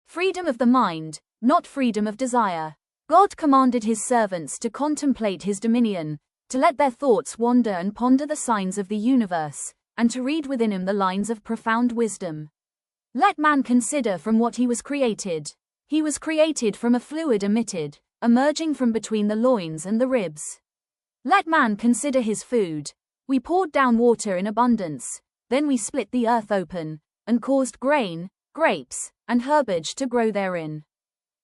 freedom of the mind, not freedom of desire. God commanded his servants to contemplate his dominion, to let their thoughts wander and ponder the signs of the universe, and to read within him the lines of profound wisdom. Let man consider from what he was created. He was created from a fluid emitted, emerging from between the loins and the ribs. Let man consider his food. We poured down water in abundance, then we split the earth open, and caused grain, grapes, and herbage to grow therein.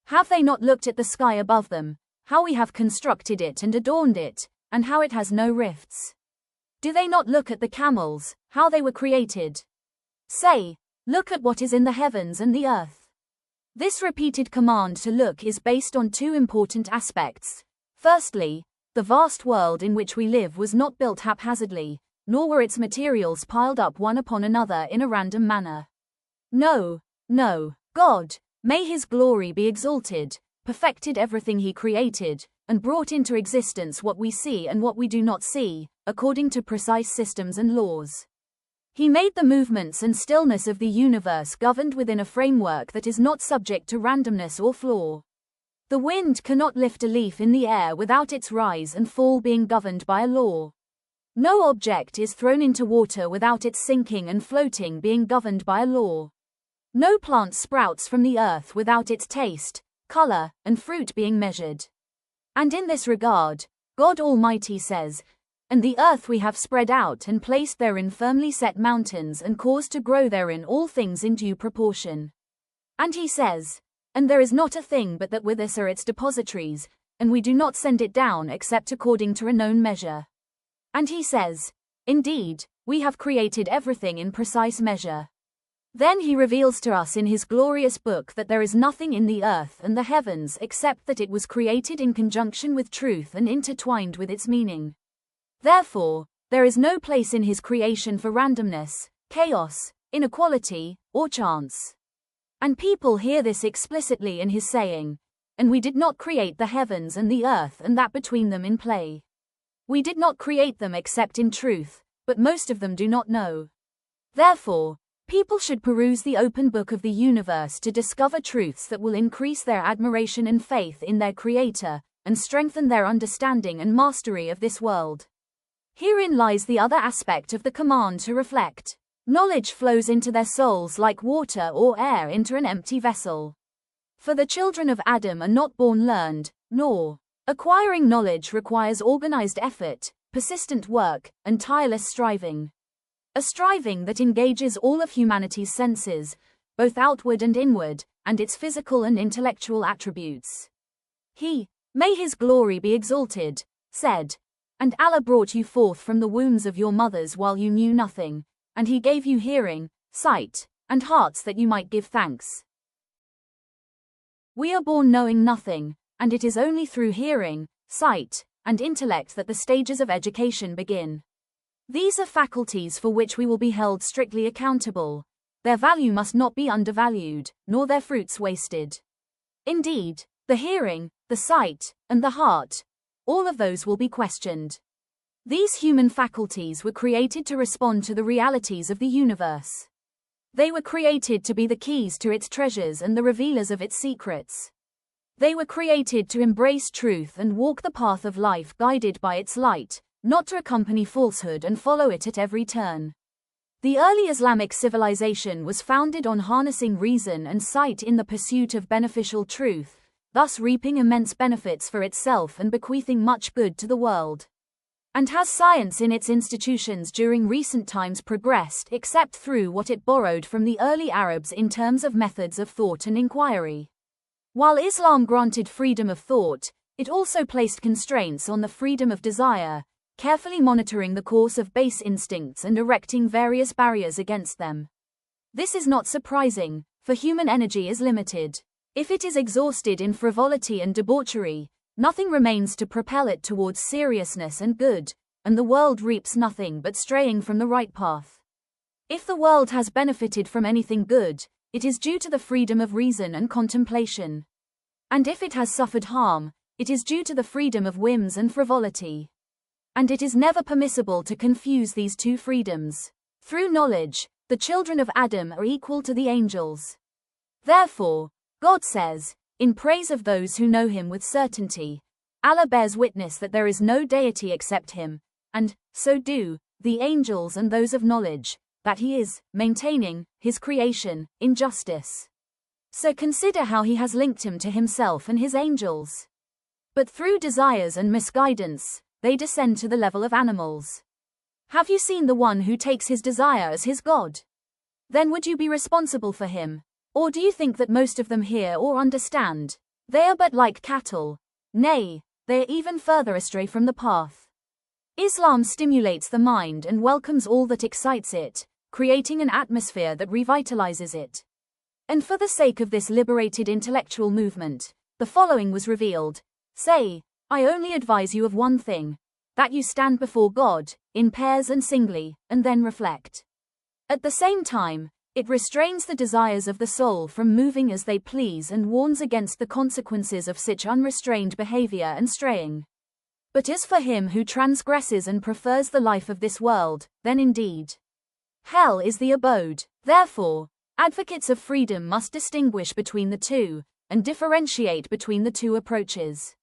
Have they not looked at the sky above them, how we have constructed it and adorned it, and how it has no rifts? Do they not look at the camels, how they were created? Say, look at what is in the heavens and the earth. This repeated command to look is based on two important aspects. Firstly, the vast world in which we live was not built haphazardly, nor were its materials piled up one upon another in a random manner. No, God, may his glory be exalted, perfected everything he created, and brought into existence what we see and what we do not see, according to precise systems and laws. He made the movements and stillness of the universe governed within a framework that is not subject to randomness or flaw. The wind cannot lift a leaf in the air without its rise and fall being governed by a law. No object is thrown into water without its sinking and floating being governed by a law. No plant sprouts from the earth without its taste, color, and fruit being measured. And in this regard, God Almighty says, "And the earth we have spread out and placed therein firmly set mountains and caused to grow therein all things in due proportion." And he says, "And there is not a thing but that with us are its depositories, and we do not send it down except according to a known measure." And he says, "Indeed, we have created everything in precise measure." Then he reveals to us in his glorious book that there is nothing in the earth and the heavens except that it was created in conjunction with truth and intertwined with its meaning. Therefore, there is no place in his creation for randomness, chaos, inequality, or chance. And people hear this explicitly in his saying, "And we did not create the heavens and the earth and that between them in play." We did not create them except in truth, but most of them do not know. Therefore, people should peruse the open book of the universe to discover truths that will increase their admiration and faith in their Creator, and strengthen their understanding and mastery of this world. Herein lies the other aspect of the command to reflect. Knowledge flows into their souls like water or air into an empty vessel. For the children of Adam are not born learned, nor acquiring knowledge requires organized effort, persistent work, and tireless striving. A striving that engages all of humanity's senses, both outward and inward, and its physical and intellectual attributes. He, may his glory be exalted, said, "And Allah brought you forth from the wombs of your mothers while you knew nothing, and he gave you hearing, sight, and hearts that you might give thanks." We are born knowing nothing, and it is only through hearing, sight, and intellect that the stages of education begin. These are faculties for which we will be held strictly accountable. Their value must not be undervalued, nor their fruits wasted. Indeed, the hearing, the sight, and the heart, all of those will be questioned. These human faculties were created to respond to the realities of the universe. They were created to be the keys to its treasures and the revealers of its secrets. They were created to embrace truth and walk the path of life guided by its light, not to accompany falsehood and follow it at every turn. The early Islamic civilization was founded on harnessing reason and sight in the pursuit of beneficial truth, thus reaping immense benefits for itself and bequeathing much good to the world. And has science in its institutions during recent times progressed except through what it borrowed from the early Arabs in terms of methods of thought and inquiry? While Islam granted freedom of thought, it also placed constraints on the freedom of desire, carefully monitoring the course of base instincts and erecting various barriers against them. This is not surprising, for human energy is limited. If it is exhausted in frivolity and debauchery, nothing remains to propel it towards seriousness and good, and the world reaps nothing but straying from the right path. If the world has benefited from anything good, it is due to the freedom of reason and contemplation. And if it has suffered harm, it is due to the freedom of whims and frivolity. And it is never permissible to confuse these two freedoms. Through knowledge, the children of Adam are equal to the angels. Therefore, God says, in praise of those who know him with certainty, Allah bears witness that there is no deity except him, and, so do, the angels and those of knowledge, that he is, maintaining, his creation, in justice. So consider how he has linked him to himself and his angels. But through desires and misguidance, they descend to the level of animals. Have you seen the one who takes his desire as his God? Then would you be responsible for him? Or do you think that most of them hear or understand? They are but like cattle. Nay, they are even further astray from the path. Islam stimulates the mind and welcomes all that excites it, creating an atmosphere that revitalizes it. And for the sake of this liberated intellectual movement, the following was revealed. Say, I only advise you of one thing, that you stand before God, in pairs and singly, and then reflect. At the same time, it restrains the desires of the soul from moving as they please and warns against the consequences of such unrestrained behavior and straying. But as for him who transgresses and prefers the life of this world, then indeed, hell is the abode. Therefore, advocates of freedom must distinguish between the two, and differentiate between the two approaches.